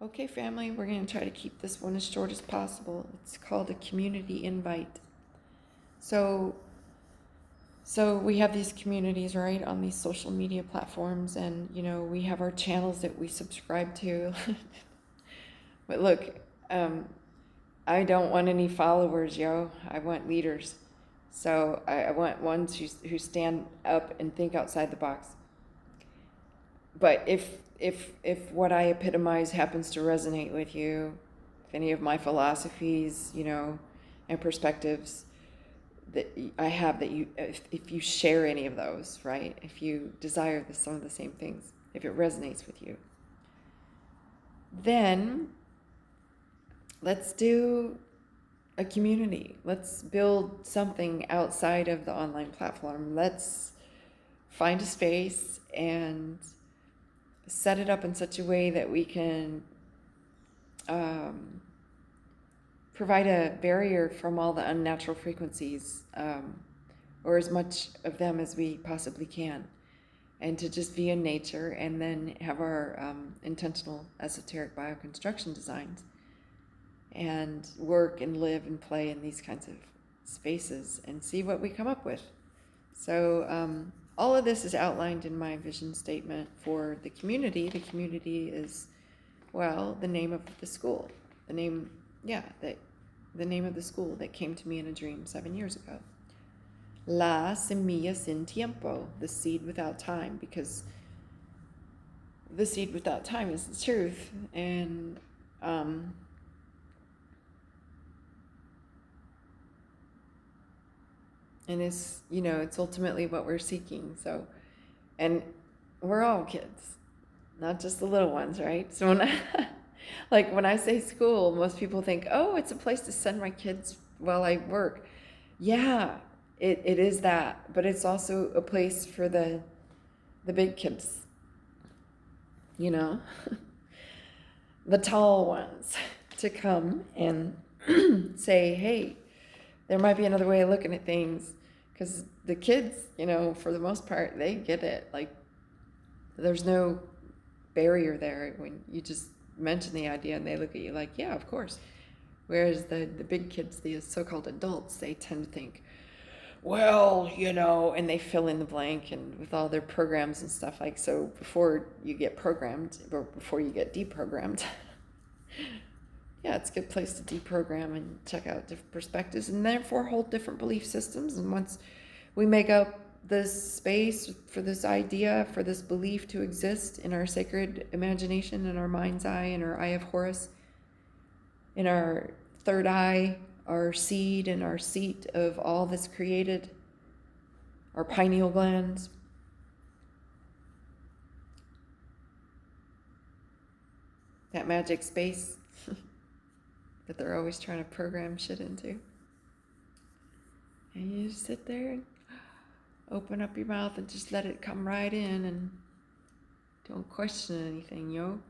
Okay, family, we're going to try to keep this one as short as possible. It's called a community invite. So we have these communities, right, on these social media platforms, and we have our channels that we subscribe to. But look, I don't want any followers, yo. I want leaders. So I want ones who stand up and think outside the box. But if what I epitomize happens to resonate with you, if any of my philosophies, and perspectives that I have, that if you share any of those, right? If you desire some of the same things, if it resonates with you, then let's do a community. Let's build something outside of the online platform. Let's find a space and set it up in such a way that we can provide a barrier from all the unnatural frequencies, or as much of them as we possibly can, and to just be in nature, and then have our intentional esoteric bioconstruction designs and work and live and play in these kinds of spaces and see what we come up with. So all of this is outlined in my vision statement for the community. The community is, well, the name of the school. The name of the school that came to me in a dream 7 years ago. La semilla sin tiempo, the seed without time, because the seed without time is the truth. And it's, it's ultimately what we're seeking. So, and we're all kids, not just the little ones, right? So when I say school, most people think, oh, it's a place to send my kids while I work. Yeah, it is that, but it's also a place for the big kids, the tall ones, to come and say, hey, there might be another way of looking at things. Because the kids, for the most part, they get it. Like, there's no barrier there when you just mention the idea and they look at you like, yeah, of course. Whereas the big kids, the so-called adults, they tend to think, well, and they fill in the blank, and with all their programs and stuff. Like, so before you get programmed, or before you get deprogrammed, yeah, it's a good place to deprogram and check out different perspectives, and therefore hold different belief systems. And once we make up this space for this idea, for this belief to exist in our sacred imagination, in our mind's eye, in our eye of Horus, in our third eye, our seed and our seat of all that's created, our pineal glands, that magic space that they're always trying to program shit into. And you just sit there and open up your mouth and just let it come right in, and don't question anything, yo.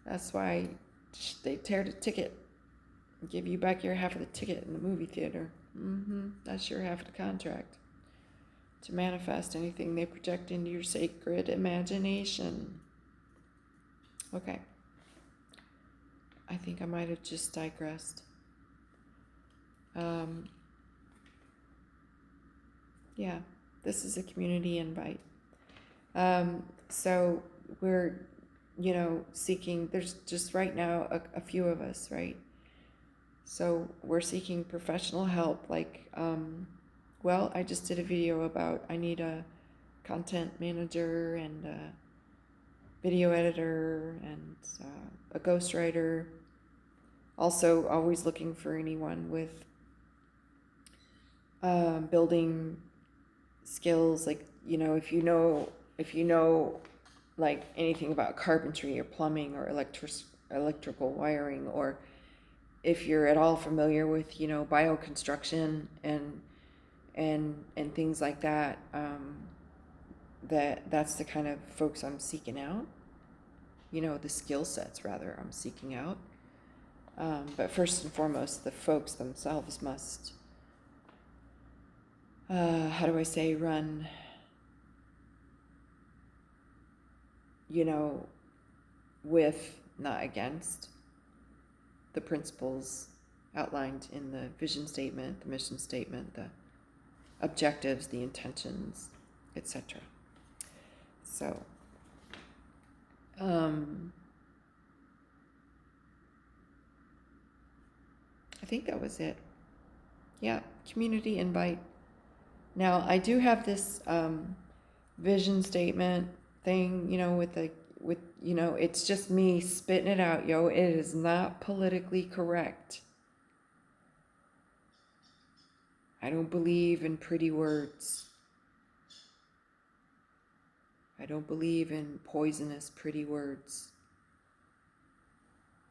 That's why they tear the ticket and give you back your half of the ticket in the movie theater. That's your half of the contract. To manifest anything they project into your sacred imagination. Okay. I think I might have just digressed. Yeah, this is a community invite. So we're, seeking, there's just right now a few of us, right? So we're seeking professional help. Like, I just did a video about I need a content manager and a video editor and a ghostwriter. Also, always looking for anyone with building skills, like, if you know like anything about carpentry or plumbing or electrical wiring, or if you're at all familiar with bioconstruction and things like that, that's the kind of folks I'm seeking out, the skill sets rather I'm seeking out. But first and foremost, the folks themselves must run, with not against the principles outlined in the vision statement, the mission statement, the objectives, the intentions, etc. So, I think that was it. Yeah, community invite. Now, I do have this vision statement thing, it's just me spitting it out, yo. It is not politically correct. I don't believe in pretty words. I don't believe in poisonous pretty words.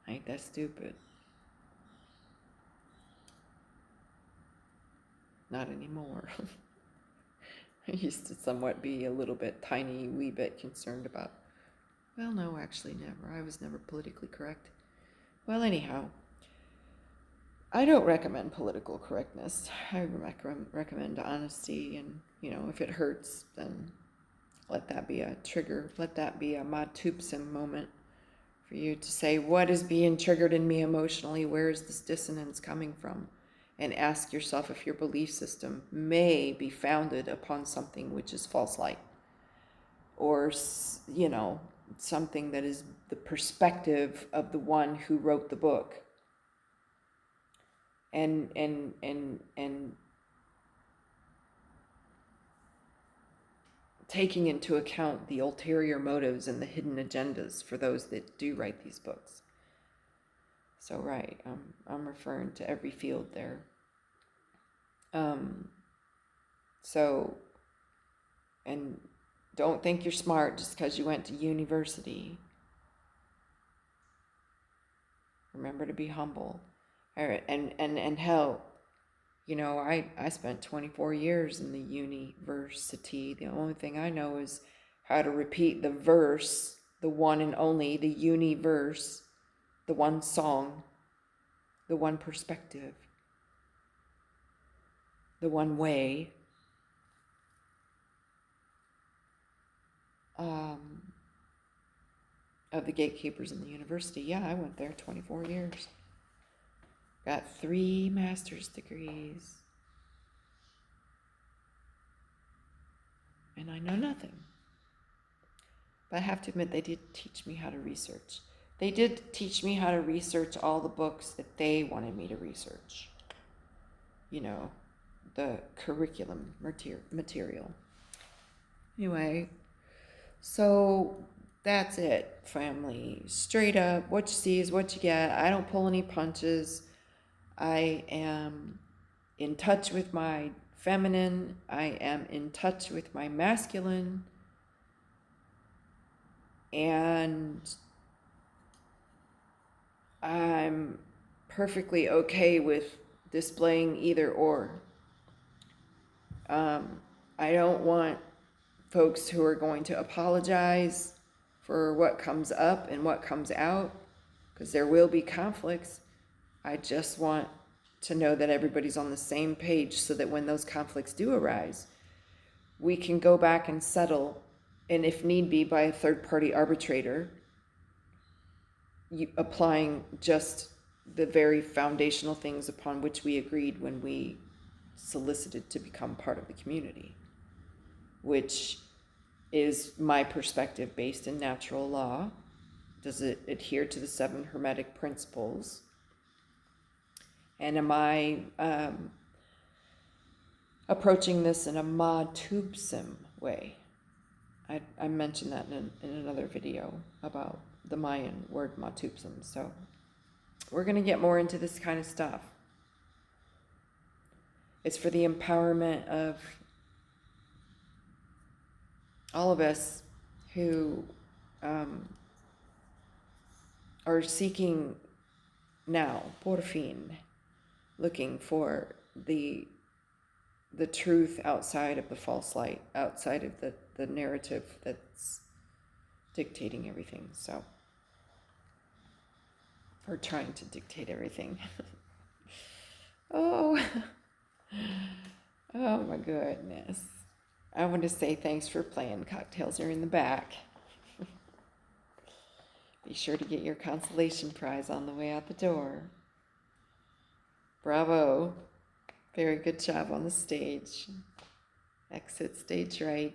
Ain't that stupid? Not anymore. I used to somewhat be a little bit tiny, wee bit concerned about. Well, no, actually never. I was never politically correct. Well, anyhow, I don't recommend political correctness. I recommend honesty, and, if it hurts, then let that be a trigger. Let that be a matupsim moment for you to say, what is being triggered in me emotionally? Where is this dissonance coming from? And ask yourself if your belief system may be founded upon something which is false light, or, something that is the perspective of the one who wrote the book. And taking into account the ulterior motives and the hidden agendas for those that do write these books. So, right, I'm referring to every field there. And don't think you're smart just because you went to university. Remember to be humble. And hell, I spent 24 years in the university. The only thing I know is how to repeat the verse, the one and only, the universe, the one song, the one perspective, the one way. Of the gatekeepers in the university. Yeah, I went there 24 years. Got 3 master's degrees. And I know nothing. But I have to admit, they did teach me how to research. They did teach me how to research all the books that they wanted me to research. The curriculum material. Anyway, so that's it, family. Straight up, what you see is what you get. I don't pull any punches. I am in touch with my feminine. I am in touch with my masculine. And I'm perfectly okay with displaying either or. I don't want folks who are going to apologize for what comes up and what comes out, because there will be conflicts. I just want to know that everybody's on the same page so that when those conflicts do arise, we can go back and settle, and if need be, by a third-party arbitrator, applying just the very foundational things upon which we agreed when we solicited to become part of the community, which is my perspective based in natural law. Does it adhere to the 7 Hermetic principles? And am I approaching this in a matupsim way? I mentioned that in another video about the Mayan word matupsim. So we're going to get more into this kind of stuff. It's for the empowerment of all of us who are seeking now, por fin, looking for the truth outside of the false light, outside of the narrative that's dictating everything. So, or trying to dictate everything. Oh my goodness. I want to say thanks for playing. Cocktails are in the back. Be sure to get your consolation prize on the way out the door. Bravo. Very good job on the stage. Exit stage right.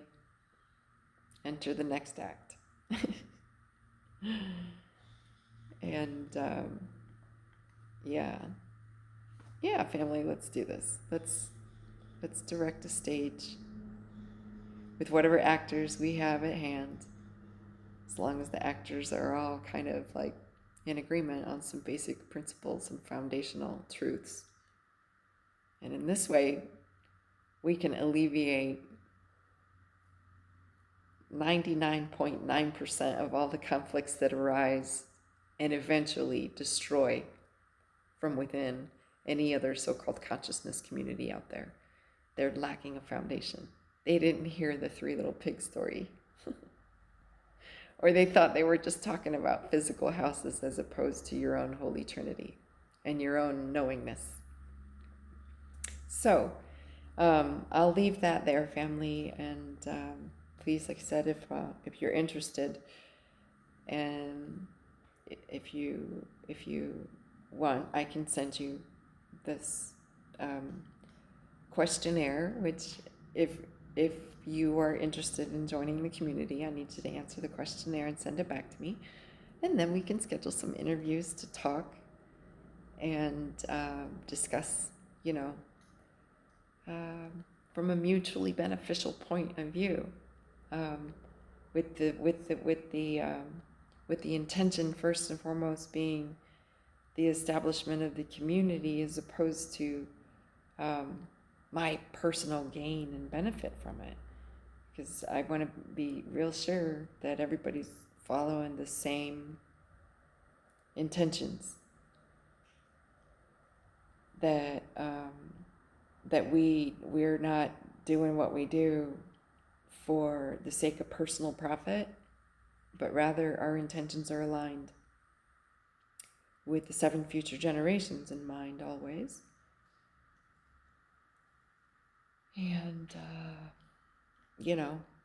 Enter the next act. And yeah, family, let's do this. Let's direct a stage with whatever actors we have at hand, as long as the actors are all kind of like in agreement on some basic principles and foundational truths. And in this way, we can alleviate 99.9% of all the conflicts that arise and eventually destroy from within any other so-called consciousness community out there. They're lacking a foundation. They didn't hear the Three Little Pigs story. Or they thought they were just talking about physical houses as opposed to your own Holy Trinity and your own knowingness. So, I'll leave that there, family, and please, like I said, if you're interested, and if you want, I can send you this questionnaire, which if you are interested in joining the community, I need you to answer the questionnaire and send it back to me, and then we can schedule some interviews to talk and discuss, from a mutually beneficial point of view, with the intention first and foremost being the establishment of the community as opposed to my personal gain and benefit from it, because I want to be real sure that everybody's following the same intentions, that we're not doing what we do for the sake of personal profit, but rather our intentions are aligned with the 7 future generations in mind always. And,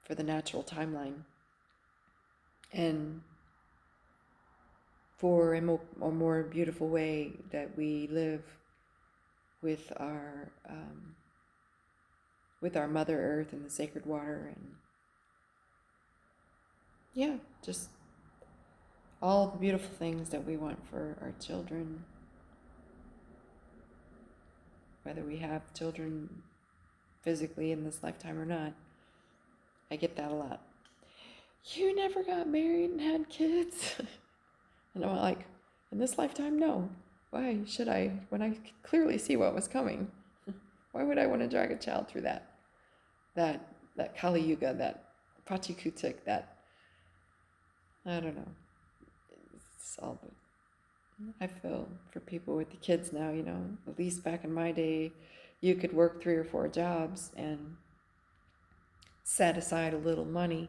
for the natural timeline. And for a more beautiful way that we live with our Mother Earth and the sacred water, and just all the beautiful things that we want for our children, whether we have children physically in this lifetime or not. I get that a lot. You never got married and had kids? And I'm like, in this lifetime, no. Why should I, when I could clearly see what was coming? Why would I want to drag a child through that Kali Yuga, that Pachikutik, that, I don't know. It's all, I feel for people with the kids now, at least back in my day, you could work 3 or 4 jobs and set aside a little money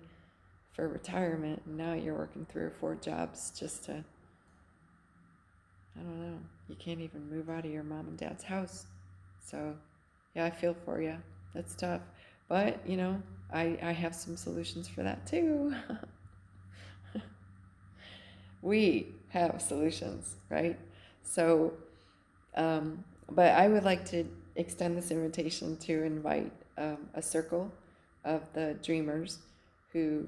for retirement, and now you're working 3 or 4 jobs just to, I don't know, you can't even move out of your mom and dad's house. So yeah, I feel for you. That's tough. But, I have some solutions for that too. We have solutions, right? So, but I would like to extend this invitation to invite a circle of the dreamers who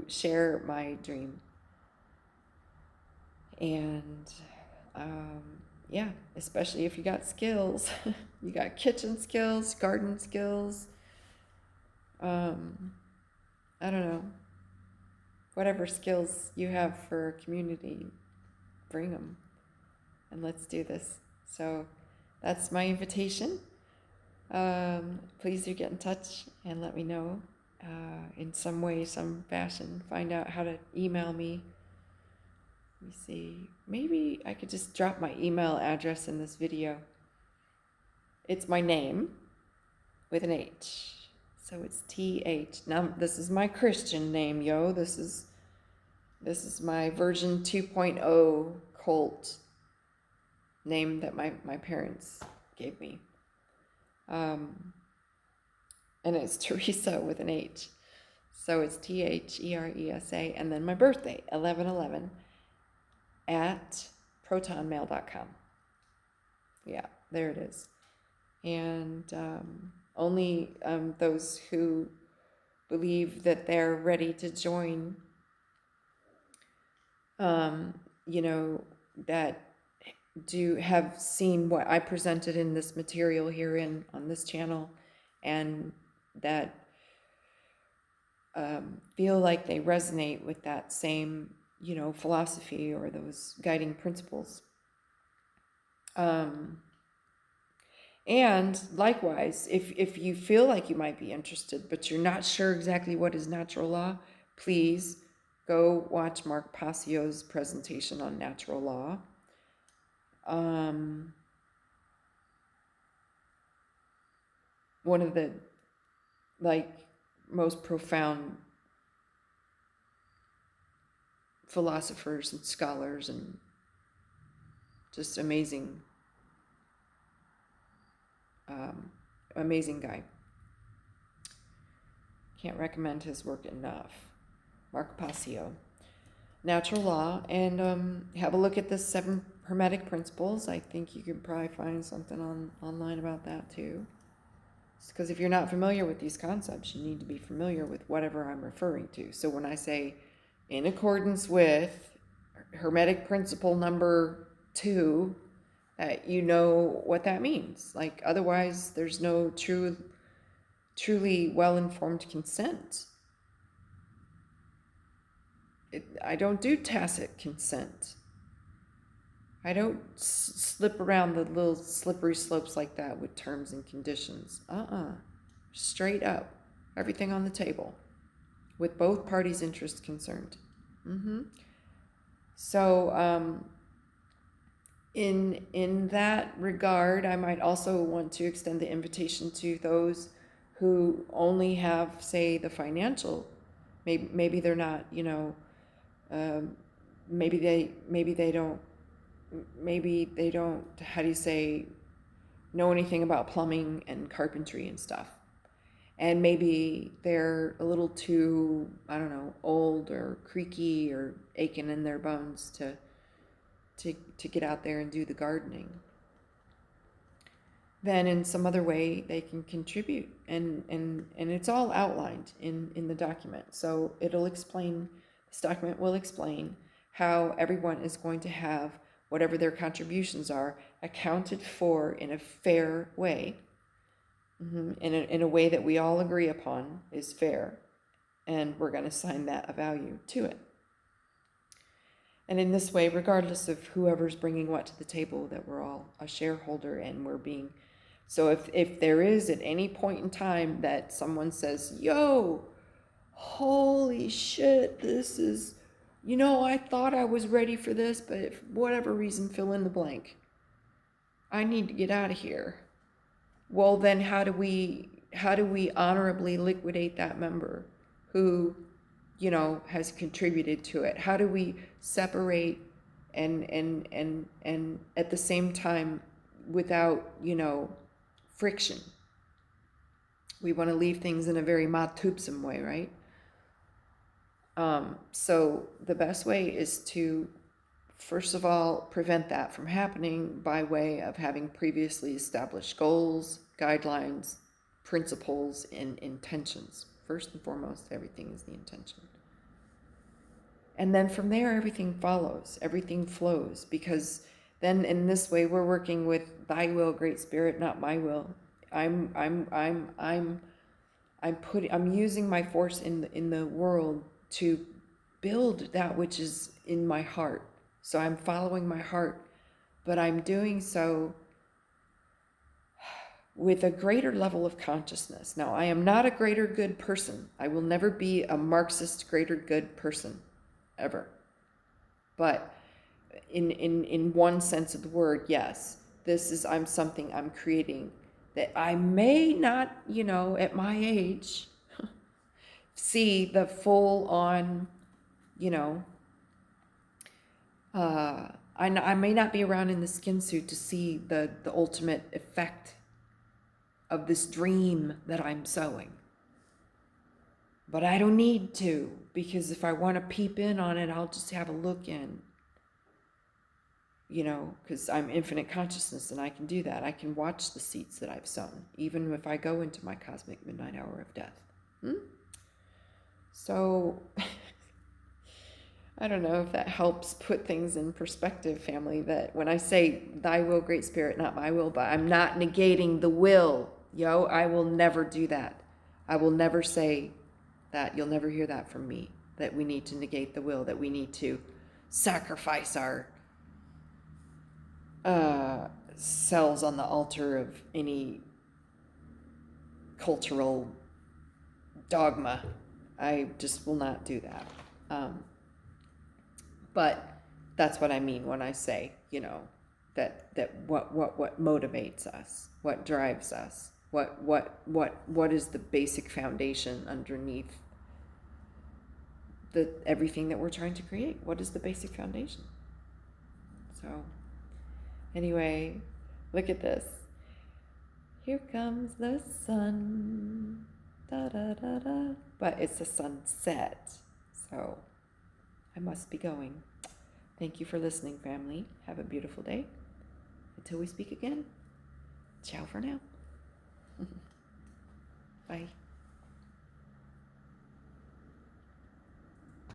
share my dream. And especially if you got skills, you got kitchen skills, garden skills, I don't know, whatever skills you have for a community, bring them and let's do this. So that's my invitation. Please do get in touch and let me know in some way, some fashion. Find out how to email me. Let me see. Maybe I could just drop my email address in this video. It's my name with an H. So it's TH. Now this is my Christian name, yo. This is my version 2.0 cult name that my parents gave me. And it's Teresa with an H. So it's THERESA, and then my birthday, 11/11, at protonmail.com. Yeah, there it is. And only those who believe that they're ready to join, that have seen what I presented in this material herein on this channel, and that feel like they resonate with that same, philosophy or those guiding principles. And likewise, if you feel like you might be interested, but you're not sure exactly what is natural law, please go watch Mark Passio's presentation on natural law. One of the most profound philosophers and scholars, and just amazing guy. Can't recommend his work enough. Mark Passio, natural law, and have a look at the 7 Hermetic principles. I think you can probably find something online about that too. Because if you're not familiar with these concepts, you need to be familiar with whatever I'm referring to. So when I say in accordance with Hermetic principle number 2, that you know what that means. Otherwise, there's no truly well-informed consent. I don't do tacit consent. I don't slip around the little slippery slopes like that with terms and conditions. Straight up. Everything on the table. With both parties' interests concerned. So, in that regard, I might also want to extend the invitation to those who only have, say, the financial. Maybe they're not, maybe they don't, how do you say, know anything about plumbing and carpentry and stuff. And maybe they're a little too, I don't know, old or creaky or aching in their bones to get out there and do the gardening. Then in some other way they can contribute, and it's all outlined in the document. So this document will explain how everyone is going to have whatever their contributions are accounted for in a fair way, in a way that we all agree upon is fair, and we're going to assign that a value to it. And in this way, regardless of whoever's bringing what to the table, that we're all a shareholder, and we're being. So if there is at any point in time that someone says, yo, holy shit, this is, I thought I was ready for this, but for whatever reason, fill in the blank, I need to get out of here. Well, then how do we honorably liquidate that member who has contributed to it? How do we separate and at the same time without, friction? We want to leave things in a very matupsum way, right? So the best way is to, first of all, prevent that from happening by way of having previously established goals, guidelines, principles, and intentions. First and foremost, everything is the intention. And then from there, everything follows, everything flows, because then in this way, we're working with thy will, Great Spirit, not my will. I'm using my force in the world to build that which is in my heart. So I'm following my heart, but I'm doing so with a greater level of consciousness. Now, I am not a greater good person. I will never be a Marxist greater good person, ever. But in one sense of the word, yes, something I'm creating that I may not, at my age, see the full on, I may not be around in the skin suit to see the ultimate effect. of this dream that I'm sowing. But I don't need to, because if I want to peep in on it, I'll just have a look in. Because I'm infinite consciousness and I can do that. I can watch the seeds that I've sown, even if I go into my cosmic midnight hour of death. So, I don't know if that helps put things in perspective, family, that when I say thy will, great spirit, not my will, but I'm not negating the will. I will never do that. I will never say that. You'll never hear that from me, that we need to negate the will, that we need to sacrifice our cells on the altar of any cultural dogma. I just will not do that. But that's what I mean when I say, that what motivates us, what drives us, what is the basic foundation underneath everything that we're trying to create? What is the basic foundation? So anyway, look at this. Here comes the sun. Da, da, da, da. But it's a sunset. So I must be going. Thank you for listening, family. Have a beautiful day. Until we speak again. Ciao for now. Bye.